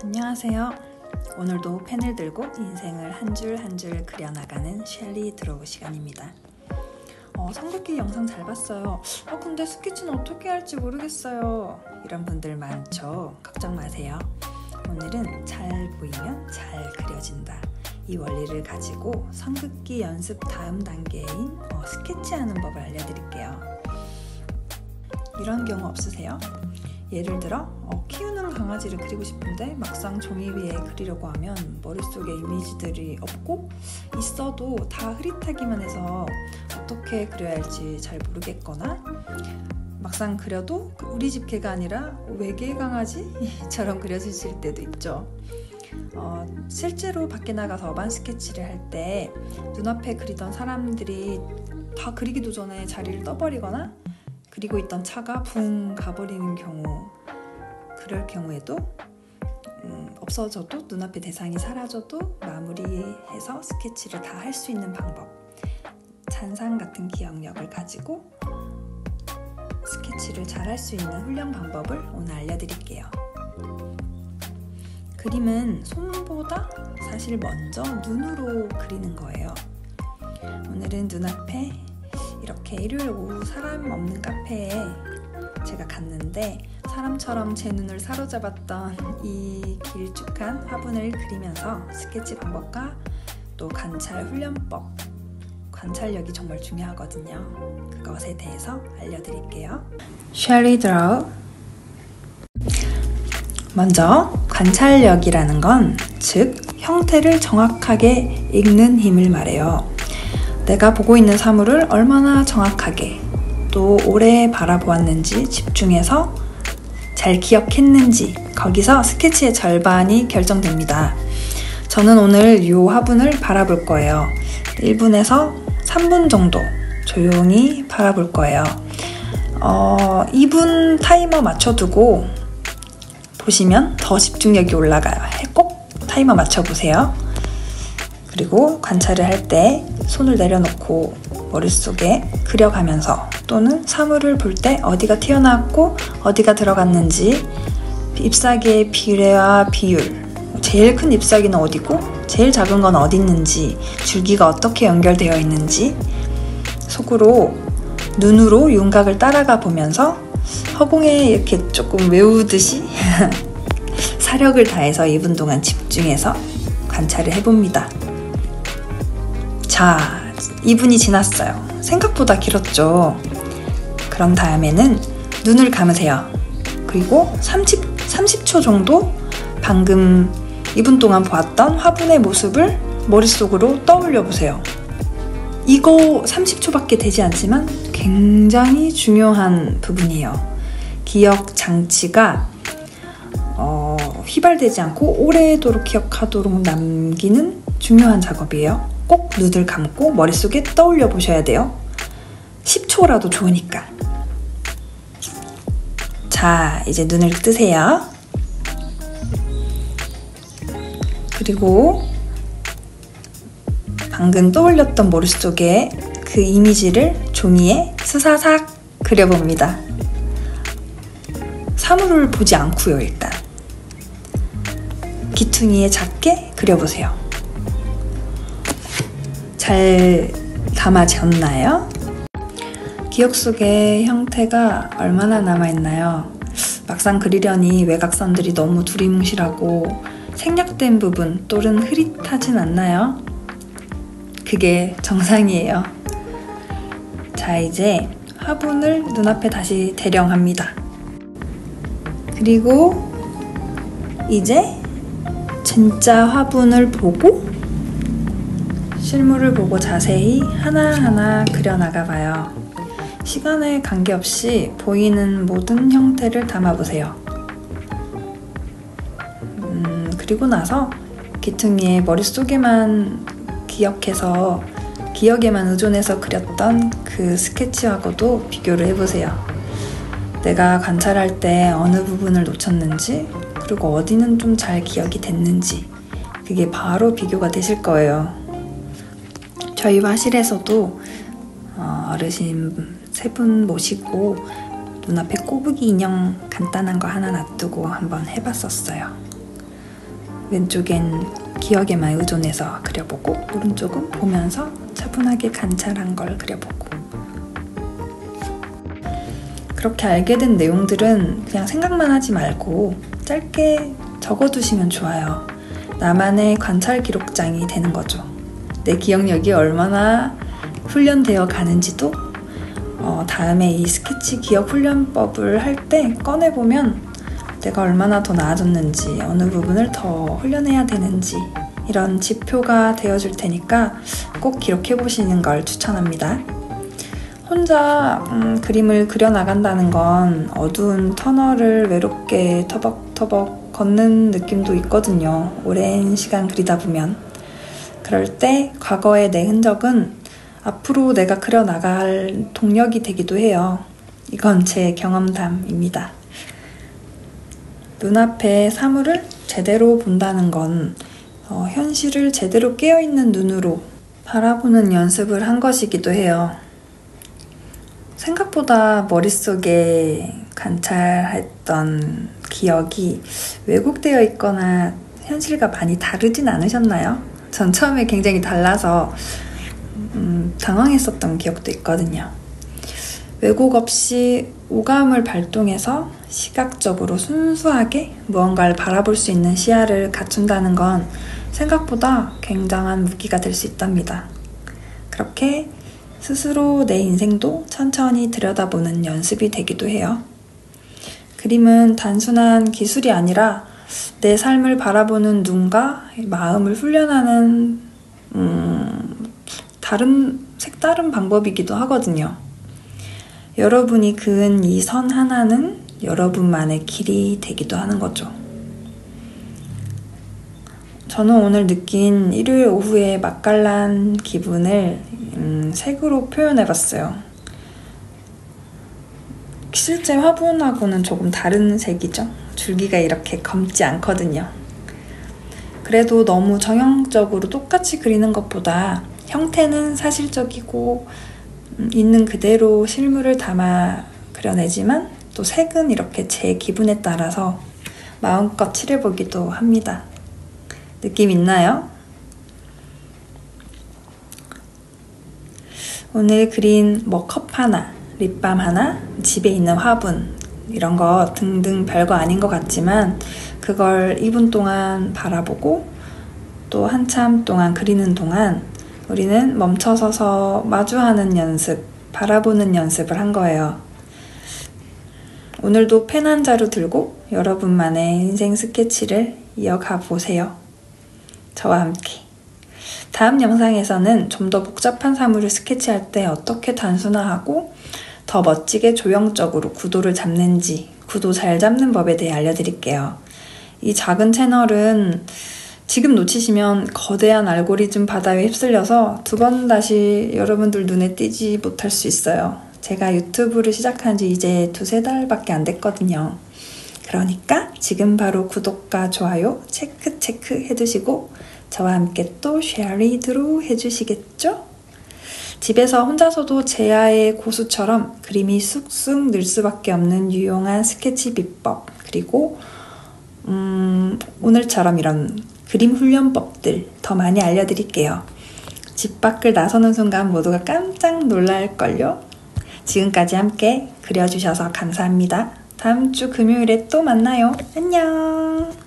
안녕하세요. 오늘도 펜을 들고 인생을 한 줄 한 줄 그려나가는 셸리 드로우 시간입니다. 삼국기 영상 잘 봤어요. 근데 스케치는 어떻게 할지 모르겠어요. 이런 분들 많죠. 걱정 마세요. 오늘은 잘 보이면 잘 그려진다. 이 원리를 가지고 삼국기 연습 다음 단계인 스케치하는 법을 알려드릴게요. 이런 경우 없으세요? 예를 들어 키우는 강아지를 그리고 싶은데 막상 종이 위에 그리려고 하면 머릿속에 이미지들이 없고 있어도 다 흐릿하기만 해서 어떻게 그려야 할지 잘 모르겠거나 막상 그려도 우리 집 개가 아니라 외계 강아지처럼 그려지실 때도 있죠. 실제로 밖에 나가서 어반 스케치를 할 때 눈앞에 그리던 사람들이 다 그리기도 전에 자리를 떠버리거나 그리고 있던 차가 붕 가버리는 경우, 그럴 경우에도 없어져도 눈앞에 대상이 사라져도 마무리해서 스케치를 다 할 수 있는 방법, 잔상 같은 기억력을 가지고 스케치를 잘 할 수 있는 훈련 방법을 오늘 알려드릴게요. 그림은 손보다 사실 먼저 눈으로 그리는 거예요. 오늘은 눈앞에 이렇게 일요일 오후 사람 없는 카페에 제가 갔는데 사람처럼 제 눈을 사로잡았던 이 길쭉한 화분을 그리면서 스케치 방법과 또 관찰 훈련법, 관찰력이 정말 중요하거든요. 그것에 대해서 알려드릴게요. 셸리 드로우. 먼저 관찰력이라는 건 즉 형태를 정확하게 읽는 힘을 말해요. 내가 보고 있는 사물을 얼마나 정확하게 또 오래 바라보았는지 집중해서 잘 기억했는지, 거기서 스케치의 절반이 결정됩니다. 저는 오늘 이 화분을 바라볼 거예요. 1분에서 3분 정도 조용히 바라볼 거예요. 2분 타이머 맞춰두고 보시면 더 집중력이 올라가요. 꼭 타이머 맞춰보세요. 그리고 관찰을 할 때 손을 내려놓고 머릿속에 그려가면서 또는 사물을 볼 때 어디가 튀어나왔고 어디가 들어갔는지, 잎사귀의 비례와 비율, 제일 큰 잎사귀는 어디고 제일 작은 건 어디 있는지, 줄기가 어떻게 연결되어 있는지 속으로 눈으로 윤곽을 따라가 보면서 허공에 이렇게 조금 외우듯이 사력을 다해서 2분 동안 집중해서 관찰을 해봅니다. 자, 2분이 지났어요. 생각보다 길었죠? 그런 다음에는 눈을 감으세요. 그리고 30초 정도 방금 2분 동안 보았던 화분의 모습을 머릿속으로 떠올려 보세요. 이거 30초밖에 되지 않지만 굉장히 중요한 부분이에요. 기억 장치가 휘발되지 않고 오래도록 기억하도록 남기는 중요한 작업이에요. 꼭 눈을 감고 머릿속에 떠올려 보셔야 돼요. 10초라도 좋으니까. 자, 이제 눈을 뜨세요. 그리고 방금 떠올렸던 머릿속에 그 이미지를 종이에 스사삭 그려봅니다. 사물을 보지 않고요. 일단 기퉁이에 작게 그려보세요. 잘 담아졌나요? 기억 속에 형태가 얼마나 남아있나요? 막상 그리려니 외곽선들이 너무 두리뭉실하고 생략된 부분 또는 흐릿하진 않나요? 그게 정상이에요. 자, 이제 화분을 눈앞에 다시 대령합니다. 그리고 이제 진짜 화분을 보고 실물을 보고 자세히 하나하나 그려나가 봐요. 시간에 관계없이 보이는 모든 형태를 담아보세요. 그리고 나서 기퉁이의 머릿속에만 기억해서 기억에만 의존해서 그렸던 그 스케치하고도 비교를 해보세요. 내가 관찰할 때 어느 부분을 놓쳤는지, 그리고 어디는 좀 잘 기억이 됐는지, 그게 바로 비교가 되실 거예요. 저희 화실에서도 어르신 3분 모시고 눈앞에 꼬부기 인형 간단한 거 하나 놔두고 한번 해봤었어요. 왼쪽엔 기억에만 의존해서 그려보고 오른쪽은 보면서 차분하게 관찰한 걸 그려보고. 그렇게 알게 된 내용들은 그냥 생각만 하지 말고 짧게 적어두시면 좋아요. 나만의 관찰 기록장이 되는 거죠. 내 기억력이 얼마나 훈련되어 가는지도 다음에 이 스케치 기억 훈련법을 할 때 꺼내보면 내가 얼마나 더 나아졌는지, 어느 부분을 더 훈련해야 되는지 이런 지표가 되어줄 테니까 꼭 기록해보시는 걸 추천합니다. 혼자 그림을 그려나간다는 건 어두운 터널을 외롭게 터벅터벅 걷는 느낌도 있거든요. 오랜 시간 그리다 보면. 그럴 때 과거의 내 흔적은 앞으로 내가 그려나갈 동력이 되기도 해요. 이건 제 경험담입니다. 눈앞에 사물을 제대로 본다는 건 현실을 제대로 깨어있는 눈으로 바라보는 연습을 한 것이기도 해요. 생각보다 머릿속에 관찰했던 기억이 왜곡되어 있거나 현실과 많이 다르진 않으셨나요? 전 처음에 굉장히 달라서 당황했었던 기억도 있거든요. 왜곡 없이 오감을 발동해서 시각적으로 순수하게 무언가를 바라볼 수 있는 시야를 갖춘다는 건 생각보다 굉장한 무기가 될 수 있답니다. 그렇게 스스로 내 인생도 천천히 들여다보는 연습이 되기도 해요. 그림은 단순한 기술이 아니라 내 삶을 바라보는 눈과 마음을 훈련하는 색다른 방법이기도 하거든요. 여러분이 그은 이 선 하나는 여러분만의 길이 되기도 하는 거죠. 저는 오늘 느낀 일요일 오후의 맛깔난 기분을 색으로 표현해봤어요. 실제 화분하고는 조금 다른 색이죠. 줄기가 이렇게 검지 않거든요. 그래도 너무 정형적으로 똑같이 그리는 것보다 형태는 사실적이고 있는 그대로 실물을 담아 그려내지만 또 색은 이렇게 제 기분에 따라서 마음껏 칠해보기도 합니다. 느낌 있나요? 오늘 그린 컵 하나, 립밤 하나, 집에 있는 화분 이런 거 등등 별거 아닌 것 같지만 그걸 2분 동안 바라보고 또 한참 동안 그리는 동안 우리는 멈춰서서 마주하는 연습, 바라보는 연습을 한 거예요. 오늘도 펜 한 자루 들고 여러분만의 인생 스케치를 이어가 보세요. 저와 함께. 다음 영상에서는 좀 더 복잡한 사물을 스케치할 때 어떻게 단순화하고 더 멋지게 조형적으로 구도를 잡는지, 구도 잘 잡는 법에 대해 알려드릴게요. 이 작은 채널은 지금 놓치시면 거대한 알고리즘 바다에 휩쓸려서 두 번 다시 여러분들 눈에 띄지 못할 수 있어요. 제가 유튜브를 시작한 지 이제 2-3달밖에 안 됐거든요. 그러니까 지금 바로 구독과 좋아요 체크 해두시고 저와 함께 또 쉐어리드로 해주시겠죠? 집에서 혼자서도 제아의 고수처럼 그림이 쑥쑥 늘 수밖에 없는 유용한 스케치 비법, 그리고 오늘처럼 이런 그림 훈련법들 더 많이 알려드릴게요. 집 밖을 나서는 순간 모두가 깜짝 놀랄걸요? 지금까지 함께 그려주셔서 감사합니다. 다음 주 금요일에 또 만나요. 안녕!